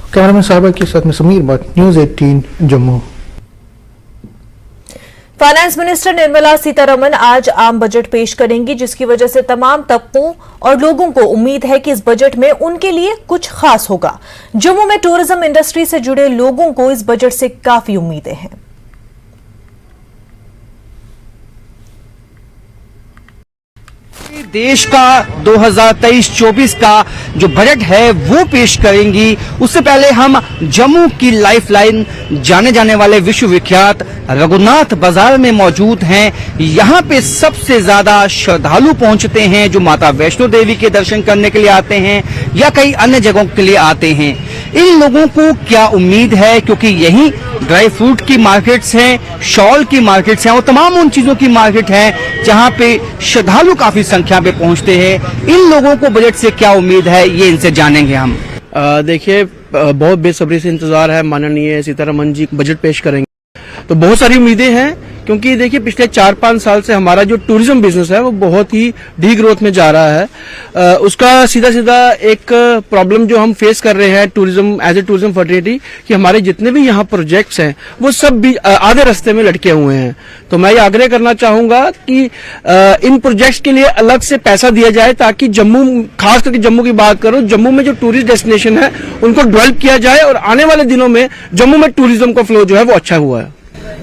Cameraman साहबा के साथ में Sameer Bhatt, news 18 Jammu. Finance minister Nirmala Sitharaman आज आम बजट पेश करेंगी, जिसकी वजह से तमाम तबकों और लोगों को उम्मीद है कि इस बजट में उनके लिए कुछ खास होगा। जम्मू में टूरिज्म इंडस्ट्री से जुड़े लोगों को इस बजट से काफी उम्मीदें हैं। देश का 2023-24 का जो बजट है वो पेश करेंगी। उससे पहले हम जम्मू की लाइफलाइन जाने जाने वाले विश्व विख्यात रघुनाथ बाजार में मौजूद हैं। यहाँ पे सबसे ज्यादा श्रद्धालु पहुंचते हैं जो माता वैष्णो देवी के दर्शन करने के लिए आते हैं या कई अन्य जगहों के लिए आते हैं। इन लोगों को क्या उम्मीद है, क्योंकि यही ड्राई फ्रूट की मार्केट्स हैं, शॉल की मार्केट्स हैं और तमाम उन चीजों की मार्केट है जहाँ पे श्रद्धालु काफी संख्या में पहुंचते हैं। इन लोगों को बजट से क्या उम्मीद है, ये इनसे जानेंगे हम। देखिए, बहुत बेसब्री से इंतजार है। माननीय सीतारमण जी बजट पेश करेंगे तो बहुत सारी उम्मीदें हैं, क्योंकि देखिए पिछले 4-5 साल से हमारा जो टूरिज्म बिजनेस है वो बहुत ही डी ग्रोथ में जा रहा है। उसका सीधा सीधा एक प्रॉब्लम जो हम फेस कर रहे हैं tourism as a tourism fertility, कि हमारे जितने भी यहाँ प्रोजेक्ट्स हैं वो सब भी आधे रास्ते में लटके हुए हैं। तो मैं ये आग्रह करना चाहूंगा कि इन प्रोजेक्ट्स के लिए अलग से पैसा दिया जाए, ताकि जम्मू, खास करके जम्मू की बात करूं, जम्मू में जो टूरिस्ट डेस्टिनेशन है उनको डेवलप किया जाए और आने वाले दिनों में जम्मू में टूरिज्म का फ्लो जो है वो अच्छा हुआ है।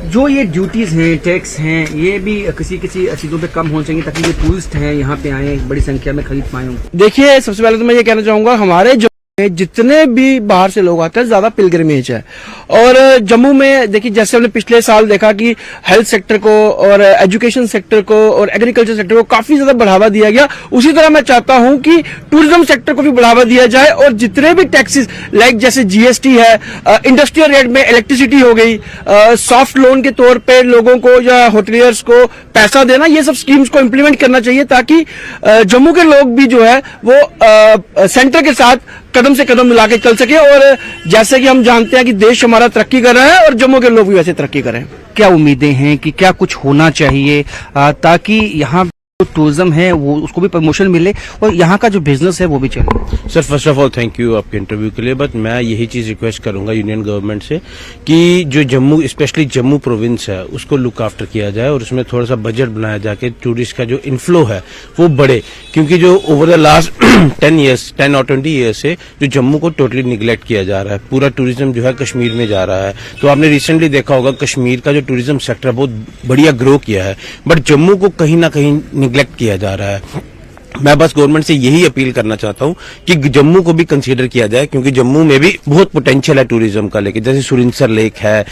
जो ये ड्यूटीज हैं, टैक्स हैं, ये भी किसी चीजों पे कम होने चाहिए ताकि जो टूरिस्ट हैं यहाँ पे आए, बड़ी संख्या में खरीद पाए। देखिए, सबसे पहले तो मैं ये कहना चाहूंगा, हमारे जितने भी बाहर से लोग आते हैं ज्यादा पिलग्रिमेज है। और जम्मू में देखिए, जैसे हमने पिछले साल देखा कि हेल्थ सेक्टर को और एजुकेशन सेक्टर को और एग्रीकल्चर सेक्टर को काफी ज्यादा बढ़ावा दिया गया, उसी तरह मैं चाहता हूं कि टूरिज्म सेक्टर को भी बढ़ावा दिया जाए और जितने भी टैक्सेस लाइक जैसे जीएसटी है, इंडस्ट्रियल रेट में इलेक्ट्रिसिटी हो गई, सॉफ्ट लोन के तौर पर लोगों को या होटलियर्स को पैसा देना, ये सब स्कीम्स को इम्प्लीमेंट करना चाहिए, ताकि जम्मू के लोग भी जो है वो सेंटर के साथ कदम से कदम मिला के चल सके। और जैसे कि हम जानते हैं कि देश हमारा तरक्की कर रहा है और जम्मू के लोग भी वैसे तरक्की करें। क्या उम्मीदें हैं कि क्या कुछ होना चाहिए ताकि यहाँ जो टूरिज्म है वो उसको भी प्रमोशन मिले और यहाँ का जो बिजनेस है वो भी चले? Sir, first of all thank you आपके इंटरव्यू के लिए। बट मैं यही चीज रिक्वेस्ट करूंगा यूनियन गवर्नमेंट से कि जो जम्मू, स्पेशली जम्मू प्रोविंस है, उसको लुक आफ्टर किया जाए और उसमें थोड़ा सा बजट बनाया जाके टूरिस्ट का जो इनफ्लो है वो बढ़े। क्योंकि जो ओवर द लास्ट 10 और 20 ईयर्स से जो जम्मू को टोटली निगलेक्ट किया जा रहा है, पूरा टूरिज्म जो है कश्मीर में जा रहा है। तो आपने रिसेंटली देखा होगा कश्मीर का जो टूरिज्म सेक्टर बहुत बढ़िया ग्रो किया है, बट जम्मू को कहीं ना कहीं निगलेक्ट किया जा रहा है। मैं बस गवर्नमेंट से यही अपील करना चाहता हूं कि जम्मू को भी कंसीडर किया जाए, क्योंकि जम्मू में भी बहुत पोटेंशियल है टूरिज्म का, लेके जैसे सुरिंसर लेक है,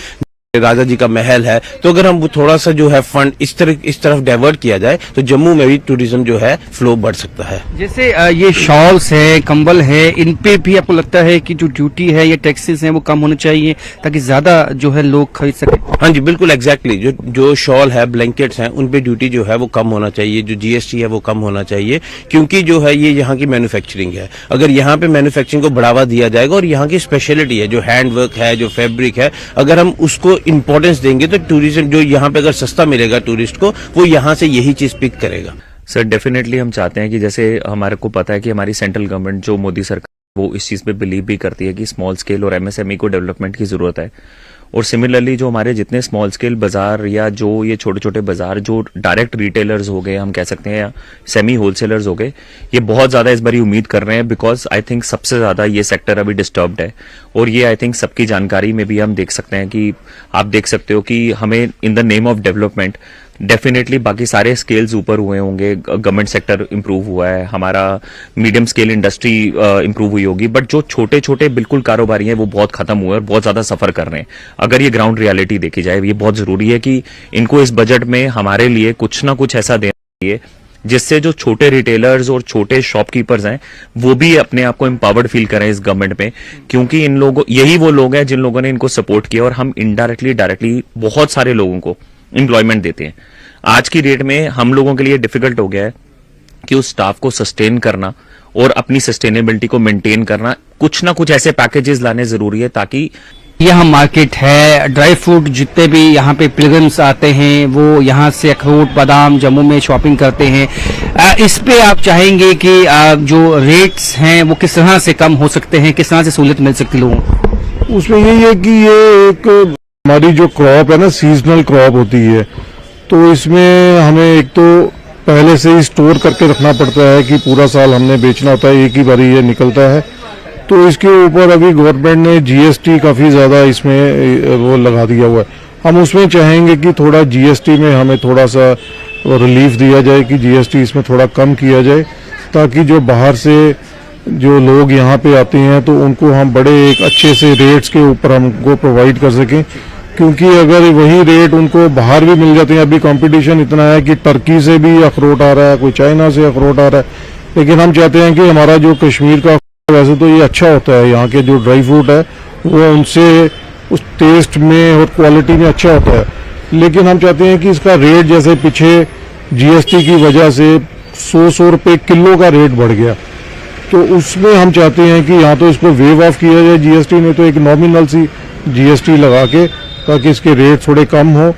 राजा जी का महल है। तो अगर हम थोड़ा सा जो है फंड इस तरफ डाइवर्ट किया जाए तो जम्मू में भी टूरिज्म जो है फ्लो बढ़ सकता है। जैसे ये शॉल्स है, कंबल है, इन पे भी आपको लगता है कि जो ड्यूटी है या टैक्सेस हैं वो कम होने चाहिए ताकि ज्यादा जो है लोग खरीद सके? हाँ जी, बिल्कुल एग्जैक्टली। जो शॉल है, ब्लैंकेट्स हैं, उन पे ड्यूटी जो है वो कम होना चाहिए, जो जीएसटी है वो कम होना चाहिए, क्योंकि जो है ये यहाँ की मैन्युफैक्चरिंग है। अगर यहाँ पे मैन्युफैक्चरिंग को बढ़ावा दिया जाएगा और यहाँ की स्पेशलिटी है, जो हैंडवर्क है, जो फैब्रिक है, अगर हम उसको इंपॉर्टेंस देंगे तो टूरिज्म जो यहाँ पे अगर सस्ता मिलेगा टूरिस्ट को, वो यहाँ से यही चीज पिक करेगा। सर, डेफिनेटली हम चाहते हैं कि जैसे हमारे को पता है कि हमारी सेंट्रल गवर्नमेंट जो मोदी सरकार वो इस चीज पे बिलीव भी करती है कि स्मॉल स्केल और एमएसएमई को डेवलपमेंट की जरूरत है। और सिमिलरली जो हमारे जितने स्मॉल स्केल बाजार या जो ये छोटे छोटे बाजार जो डायरेक्ट रिटेलर्स हो गए, हम कह सकते हैं, या सेमी होलसेलर्स हो गए, ये बहुत ज्यादा इस बारी उम्मीद कर रहे हैं, बिकॉज आई थिंक सबसे ज्यादा ये सेक्टर अभी डिस्टर्ब्ड है। और ये आई थिंक सबकी जानकारी में भी हम देख सकते हैं कि आप देख सकते हो कि हमें in the name of development definitely बाकी सारे स्केल्स ऊपर हुए होंगे, गवर्नमेंट सेक्टर इंप्रूव हुआ है, हमारा मीडियम स्केल इंडस्ट्री इंप्रूव हुई होगी, बट जो छोटे छोटे बिल्कुल कारोबारी हैं वो बहुत खत्म हुए और बहुत ज्यादा सफर कर रहे हैं। अगर ये ग्राउंड रियलिटी देखी जाए, ये बहुत जरूरी है कि इनको इस बजट में हमारे लिए कुछ ना कुछ ऐसा देना चाहिए जिससे जो छोटे रिटेलर्स और छोटे शॉपकीपर्स हैं वो भी अपने आप को एम्पावर्ड फील करें इस गवर्नमेंट में, क्योंकि इन लोगों, यही वो लोग हैं जिन लोगों ने इनको सपोर्ट किया और हम इनडायरेक्टली डायरेक्टली बहुत सारे लोगों को एम्प्लॉयमेंट देते हैं। आज की डेट में हम लोगों के लिए डिफिकल्ट हो गया है कि उस स्टाफ को सस्टेन करना और अपनी सस्टेनेबिलिटी को मेंटेन करना, कुछ ना कुछ ऐसे पैकेजेस लाने जरूरी है ताकि यहाँ मार्केट है, ड्राई फ्रूट जितने भी यहाँ पे पिलग्रिम्स आते हैं वो यहाँ से अखरोट बादाम जम्मू में शॉपिंग करते हैं। इस पे आप चाहेंगे कि जो रेट्स हैं वो किस तरह से कम हो सकते हैं, किस तरह से सहूलियत मिल सकती है लोगों को? उसमें यही है कि ये एक हमारी जो क्रॉप है ना, सीजनल क्रॉप होती है, तो इसमें हमें एक तो पहले से ही स्टोर करके रखना पड़ता है कि पूरा साल हमने बेचना होता है, एक ही बारी ये निकलता है। तो इसके ऊपर अभी गवर्नमेंट ने जीएसटी काफ़ी ज़्यादा इसमें वो लगा दिया हुआ है। हम उसमें चाहेंगे कि थोड़ा जीएसटी में हमें थोड़ा सा रिलीफ दिया जाए, कि जीएसटी इसमें थोड़ा कम किया जाए, ताकि जो बाहर से जो लोग यहाँ पे आते हैं तो उनको हम बड़े एक अच्छे से रेट्स के ऊपर हमको प्रोवाइड कर सकें। क्योंकि अगर वही रेट उनको बाहर भी मिल जाते हैं, अभी कंपटीशन इतना है कि टर्की से भी अखरोट आ रहा है, कोई चाइना से अखरोट आ रहा है, लेकिन हम चाहते हैं कि हमारा जो कश्मीर का, वैसे तो ये अच्छा होता है, यहाँ के जो ड्राई फ्रूट है वो उनसे उस टेस्ट में और क्वालिटी में अच्छा होता है, लेकिन हम चाहते हैं कि इसका रेट जैसे पीछे जीएसटी की वजह से 100 रुपये किलो का रेट बढ़ गया, तो उसमें हम चाहते हैं कि यहाँ तो इसको वेव ऑफ किया जाए जीएसटी में, तो एक नॉमिनल सी जीएसटी लगा के, ताकि इसके रेट थोड़े कम हो।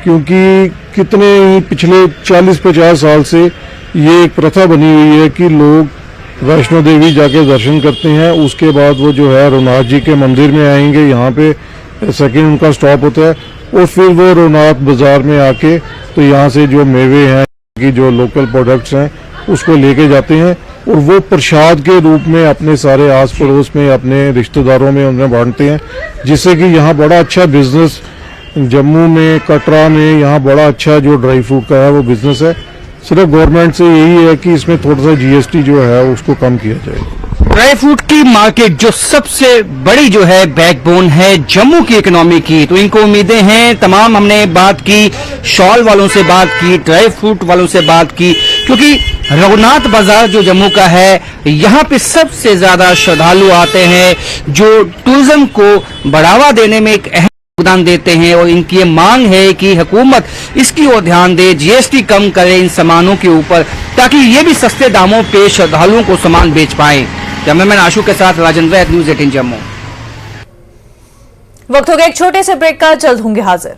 क्योंकि कितने पिछले 40-50 साल से ये एक प्रथा बनी हुई है कि लोग वैष्णो देवी जाके दर्शन करते हैं, उसके बाद वो जो है रघुनाथ जी के मंदिर में आएंगे, यहाँ पे सेकंड उनका स्टॉप होता है, और फिर वो रघुनाथ बाजार में आके तो यहाँ से जो मेवे हैं कि जो लोकल प्रोडक्ट्स हैं उसको लेके जाते हैं, और वो प्रसाद के रूप में अपने सारे आस पड़ोस में, अपने रिश्तेदारों में उन्हें बांटते हैं, जिससे कि यहाँ बड़ा अच्छा बिजनेस, जम्मू में, कटरा में, यहाँ बड़ा अच्छा जो ड्राई फ्रूट का है वो बिजनेस है। सिर्फ गवर्नमेंट से यही है कि इसमें थोड़ा सा जीएसटी जो है उसको कम किया जाए। ड्राई फ्रूट की मार्केट जो सबसे बड़ी जो है बैकबोन है जम्मू की इकोनॉमी की, तो इनको उम्मीदें हैं। तमाम हमने बात की, शॉल वालों से बात की, ड्राई फ्रूट वालों से बात की, क्योंकि रघुनाथ बाजार जो जम्मू का है, यहाँ पे सबसे ज्यादा श्रद्धालु आते हैं जो टूरिज्म को बढ़ावा देने में एक अहम योगदान देते हैं, और इनकी ये मांग है कि हुकूमत इसकी ओर ध्यान दे, जीएसटी कम करे इन सामानों के ऊपर, ताकि ये भी सस्ते दामों पे श्रद्धालुओं को सामान बेच पाए। कैमरामैन आशु के साथ राजेंद्र, न्यूज़ 18 जम्मू। वक्त हो गया एक छोटे से ब्रेक का, जल्द होंगे हाजिर।